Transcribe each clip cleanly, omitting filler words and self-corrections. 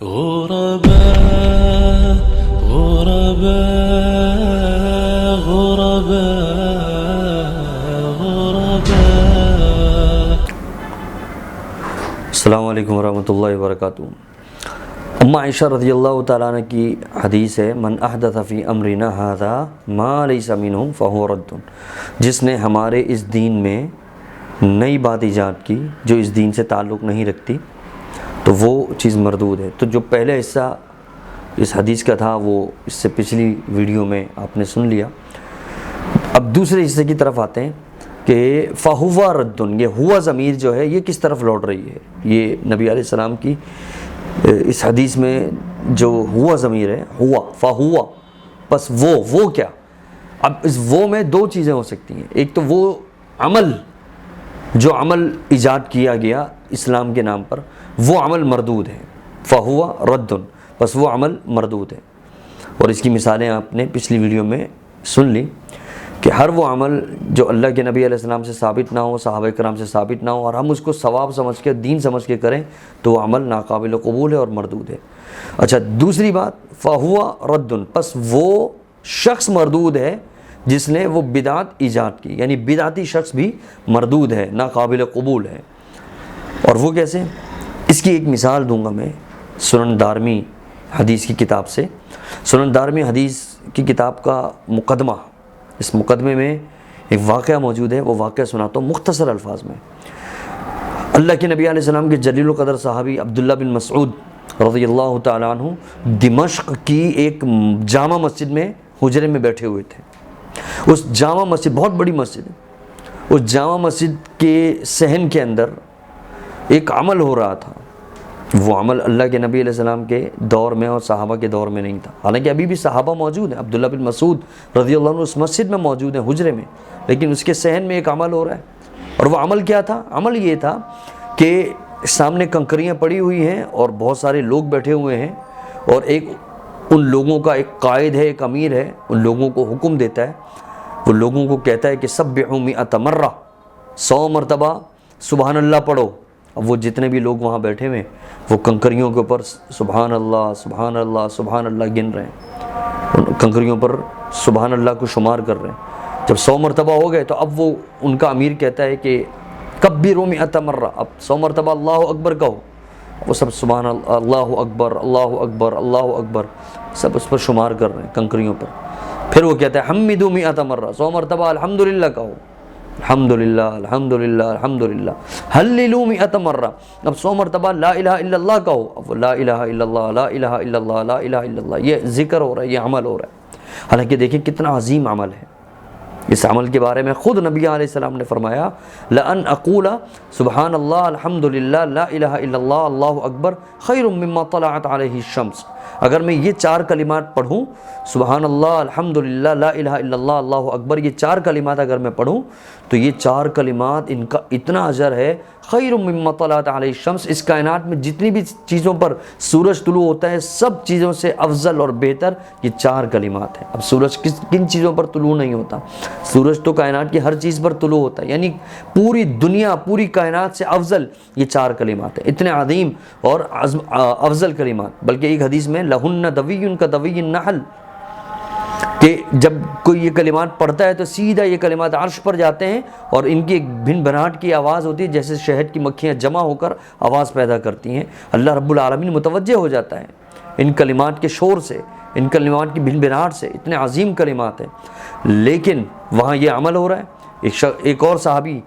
غرباء غرباء غرباء غرباء. السلام علیکم ورحمۃ اللہ وبرکاتہ. اما عائشہ رضی اللہ تعالیٰ عنہ کی حدیث ہے، من احدث فی امرنا ھذا ما لیس منہ فہو رد. جس نے ہمارے اس دین میں نئی بات ایجاد کی جو اس دین سے تعلق نہیں رکھتی تو وہ چیز مردود ہے. تو جو پہلے حصہ اس حدیث کا تھا وہ اس سے پچھلی ویڈیو میں آپ نے سن لیا. اب دوسرے حصے کی طرف آتے ہیں کہ فہوا ردن. یہ ہوا ضمیر جو ہے یہ کس طرف لوٹ رہی ہے؟ یہ نبی علیہ السلام کی اس حدیث میں جو ہوا ضمیر ہے، ہوا فہوا، بس وہ کیا؟ اب اس وہ میں دو چیزیں ہو سکتی ہیں. ایک تو وہ عمل جو عمل ایجاد کیا گیا اسلام کے نام پر، وہ عمل مردود ہے، فہوا ردن، بس وہ عمل مردود ہے. اور اس کی مثالیں آپ نے پچھلی ویڈیو میں سن لی کہ ہر وہ عمل جو اللہ کے نبی علیہ السلام سے ثابت نہ ہو، صحابہ کرام سے ثابت نہ ہو، اور ہم اس کو ثواب سمجھ کے، دین سمجھ کے کریں تو وہ عمل ناقابل قبول ہے اور مردود ہے. اچھا، دوسری بات فہوا ردن، پس وہ شخص مردود ہے جس نے وہ بدعت ایجاد کی، یعنی بدعتی شخص بھی مردود ہے، ناقابل قبول ہے. اور وہ کیسے؟ اس کی ایک مثال دوں گا میں سنن دارمی حدیث کی کتاب سے. سنن دارمی حدیث کی کتاب کا مقدمہ، اس مقدمے میں ایک واقعہ موجود ہے. وہ واقعہ سناتا ہوں مختصر الفاظ میں. اللہ کے نبی علیہ السلام کے جلیل القدر صحابی عبداللہ بن مسعود رضی اللہ تعالیٰ عنہ دمشق کی ایک جامع مسجد میں حجرے میں بیٹھے ہوئے تھے. اس جامع مسجد بہت بڑی مسجد ہے. اس جامع مسجد کے صحن کے اندر ایک عمل ہو رہا تھا. وہ عمل اللہ کے نبی علیہ السلام کے دور میں اور صحابہ کے دور میں نہیں تھا. حالانکہ ابھی بھی صحابہ موجود ہیں، عبداللہ بن مسعود رضی اللہ عنہ اس مسجد میں موجود ہیں، حجرے میں، لیکن اس کے صحن میں ایک عمل ہو رہا ہے. اور وہ عمل کیا تھا؟ عمل یہ تھا کہ سامنے کنکریاں پڑی ہوئی ہیں اور بہت سارے لوگ بیٹھے ہوئے ہیں، اور ایک ان لوگوں کا ایک قائد ہے، ایک امیر ہے، ان لوگوں کو حکم دیتا ہے. وہ لوگوں کو کہتا ہے کہ سبحوا 100 مرہ، 100 مرتبہ سبحان اللہ پڑھو. اب وہ جتنے بھی لوگ وہاں بیٹھے ہوئے وہ کنکریوں کے اوپر سبحان اللہ سبحان اللہ سبحان اللہ گن رہے ہیں، ان کنکریوں پر سبحان اللہ کو شمار کر رہے ہیں. جب 100 مرتبہ ہو گئے تو اب وہ ان کا امیر کہتا ہے کہ کبروا 100 مرہ، اب 100 مرتبہ اللہ اکبر کہو. وہ سب سبحان اللہ اکبر اللہ اکبر اللہ اکبر سب اس پر شمار کر رہے ہیں کنکریوں پر. پھر وہ کہتا ہے حمدوا 100 مرہ، 100 مرتبہ الحمدللہ کہو، الحمدللہ الحمدللہ الحمدللہ. ہللوا 100 مرہ، اب 100 مرتبہ لا الہ الا اللہ کہو. اب لا الہ الا اللہ لا الہ الا اللہ لا الہ الا اللہ، یہ ذکر ہو رہا ہے، یہ عمل ہو رہا ہے. حالانکہ دیکھیں کتنا عظیم عمل ہے. اس عمل کے بارے میں خود نبی علیہ السلام نے فرمایا لَأَنْ أَقُولَ سبحان اللہ الحمدللہ لا الہ الا اللہ اللہ اکبر خیر مما طلعت علیہ الشمس. اگر میں یہ 4 کلمات پڑھوں، سبحان اللہ الحمدللہ لا الہ الا اللہ اللہ اکبر، یہ 4 کلمات اگر میں پڑھوں تو یہ 4 کلمات ان کا اتنا اجر ہے، خیر مما طلعت علیہ الشمس، اس کائنات میں جتنی بھی چیزوں پر سورج طلوع ہوتا ہے سب چیزوں سے افضل اور بہتر یہ 4 کلمات ہیں. اب سورج کن چیزوں پر طلوع نہیں ہوتا؟ سورج تو کائنات کی ہر چیز پر طلوع ہوتا ہے، یعنی پوری دنیا پوری کائنات سے افضل یہ 4 کلمات ہیں، اتنے عظیم اور افضل کلمات. بلکہ ایک حدیث میں لہن دوی کا دوی النحل، کہ جب کوئی یہ کلمات پڑھتا ہے تو سیدھا یہ کلمات عرش پر جاتے ہیں اور ان کی ایک بھن بھناٹ کی آواز ہوتی ہے جیسے شہد کی مکھیاں جمع ہو کر آواز پیدا کرتی ہیں. اللہ رب العالمین متوجہ ہو جاتا ہے ان کلمات کے شور سے، ان کلمات کی بھن بھناٹ سے. اتنے عظیم کلمات ہیں، لیکن وہاں یہ عمل ہو رہا ہے. ایک اور صحابی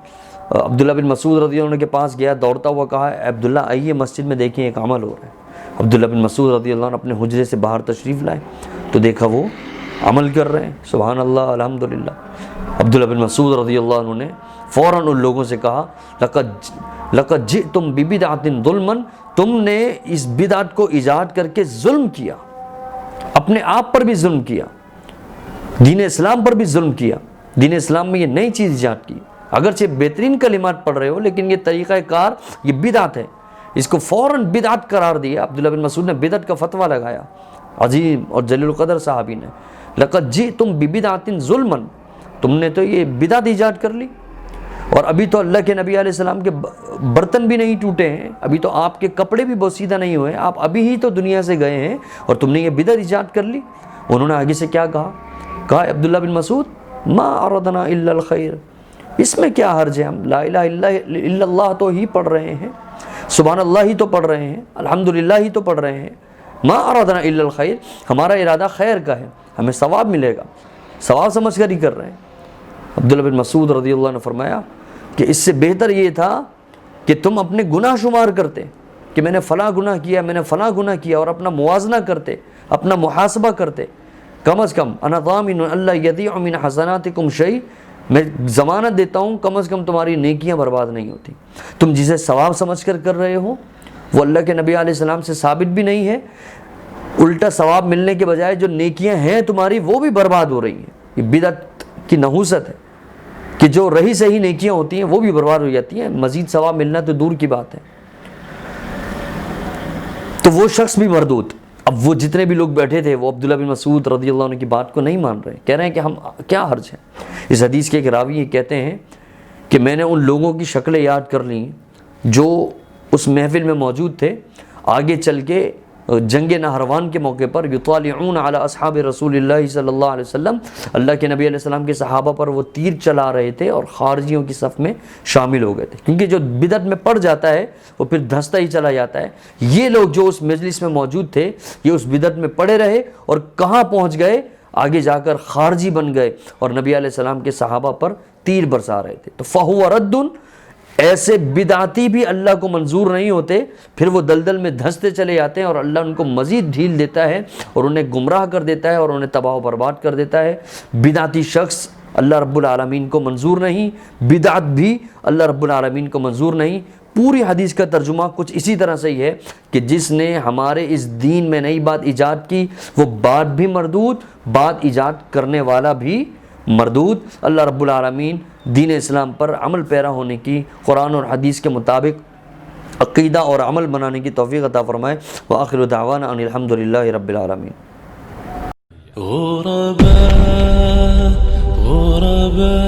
عبداللہ بن مسعود رضی اللہ عنہ کے پاس گیا، دوڑتا ہوا کہا عبداللہ آئیے مسجد میں دیکھیں ایک عمل ہو رہا ہے. عبداللہ بن مسعود رضی اللہ عنہ اپنے حجرے سے باہر تشریف لائے تو دیکھا وہ عمل کر رہے ہیں، سبحان اللہ الحمدللہ. عبداللہ بن مسعود رضی اللہ عنہ نے فوراً ان لوگوں سے کہا لقد جئتم ببدعۃ ظلما، تم نے اس بدعت کو ایجاد کر کے ظلم کیا، اپنے آپ پر بھی ظلم کیا، دین اسلام پر بھی ظلم کیا. دین اسلام میں یہ نئی چیز ایجاد کی، اگرچہ بہترین کلمات پڑھ رہے ہو لیکن یہ طریقہ کار یہ بدعت ہے. اس کو فوراً بدعت قرار دیا. عبداللہ بن مسعود نے بدعت کا فتویٰ لگایا، عظیم اور جلیل القدر صحابی نے. لقد جئتم ببدعۃ ظلما، تم نے تو یہ بدعت ایجاد کر لی. اور ابھی تو اللہ کے نبی علیہ السلام کے برتن بھی نہیں ٹوٹے ہیں، ابھی تو آپ کے کپڑے بھی بوسیدہ نہیں ہوئے، آپ ابھی ہی تو دنیا سے گئے ہیں اور تم نے یہ بدعت ایجاد کر لی۔ انہوں نے آگے سے کیا کہا عبداللہ بن مسعود ما اردنا الا الخیر، اس میں کیا حرج ہے، ہم لا الہ الا اللہ تو ہی پڑھ رہے ہیں، سبحان اللہ ہی تو پڑھ رہے ہیں، الحمدللہ ہی تو پڑھ رہے ہیں، ما اردنا الا الخیر، ہمارا ارادہ خیر کا ہے، ہمیں ثواب ملے گا، ثواب سمجھ کر ہی کر رہے ہیں۔ عبداللہ بن مسعود رضی اللہ عنہ نے فرمایا کہ اس سے بہتر یہ تھا کہ تم اپنے گناہ شمار کرتے کہ میں نے فلاں گناہ کیا، میں نے فلاں گناہ کیا، اور اپنا موازنہ کرتے، اپنا محاسبہ کرتے۔ کم از کم انا ضامن اللہ یضیع من حسناتکم شیء، میں ضمانت دیتا ہوں کم از کم تمہاری نیکیاں برباد نہیں ہوتی۔ تم جسے ثواب سمجھ کر رہے ہو وہ اللہ کے نبی علیہ السلام سے ثابت بھی نہیں ہے، الٹا ثواب ملنے کے بجائے جو نیکیاں ہیں تمہاری وہ بھی برباد ہو رہی ہیں۔ یہ بدعت کی نحوست ہے کہ جو رہی صحیح نیکیاں ہوتی ہیں وہ بھی برباد ہو جاتی ہیں، مزید ثواب ملنا تو دور کی بات ہے۔ تو وہ شخص بھی مردود۔ اب وہ جتنے بھی لوگ بیٹھے تھے وہ عبداللہ بن مسعود رضی اللہ عنہ کی بات کو نہیں مان رہے، کہہ رہے ہیں کہ ہم کیا حرج ہے۔ اس حدیث کے ایک راوی یہ کہتے ہیں کہ میں نے ان لوگوں کی شکلیں یاد کر لیں جو اس محفل میں موجود تھے، آگے چل کے جنگ نہروان کے موقع پر یطالعون علی اصحاب رسول اللہ صلی اللہ علیہ وسلم، اللہ کے نبی علیہ السلام کے صحابہ پر وہ تیر چلا رہے تھے اور خارجیوں کی صف میں شامل ہو گئے تھے، کیونکہ جو بدعت میں پڑ جاتا ہے وہ پھر دھنستا ہی چلا جاتا ہے۔ یہ لوگ جو اس مجلس میں موجود تھے یہ اس بدعت میں پڑے رہے اور کہاں پہنچ گئے، آگے جا کر خارجی بن گئے اور نبی علیہ السلام کے صحابہ پر تیر برسا رہے تھے۔ تو فہو رد، ایسے بدعتی بھی اللہ کو منظور نہیں ہوتے، پھر وہ دلدل میں دھنستے چلے جاتے ہیں اور اللہ ان کو مزید ڈھیل دیتا ہے اور انہیں گمراہ کر دیتا ہے اور انہیں تباہ و برباد کر دیتا ہے۔ بدعتی شخص اللہ رب العالمین کو منظور نہیں، بدعت بھی اللہ رب العالمین کو منظور نہیں۔ پوری حدیث کا ترجمہ کچھ اسی طرح سے ہی ہے کہ جس نے ہمارے اس دین میں نئی بات ایجاد کی وہ بات بھی مردود، بات ایجاد کرنے والا بھی مردود۔ اللہ رب العالمین دین اسلام پر عمل پیرا ہونے کی، قرآن اور حدیث کے مطابق عقیدہ اور عمل بنانے کی توفیق عطا فرمائے۔ وآخر دعوانا ان الحمدللہ رب العالمین۔ غرباء غرباء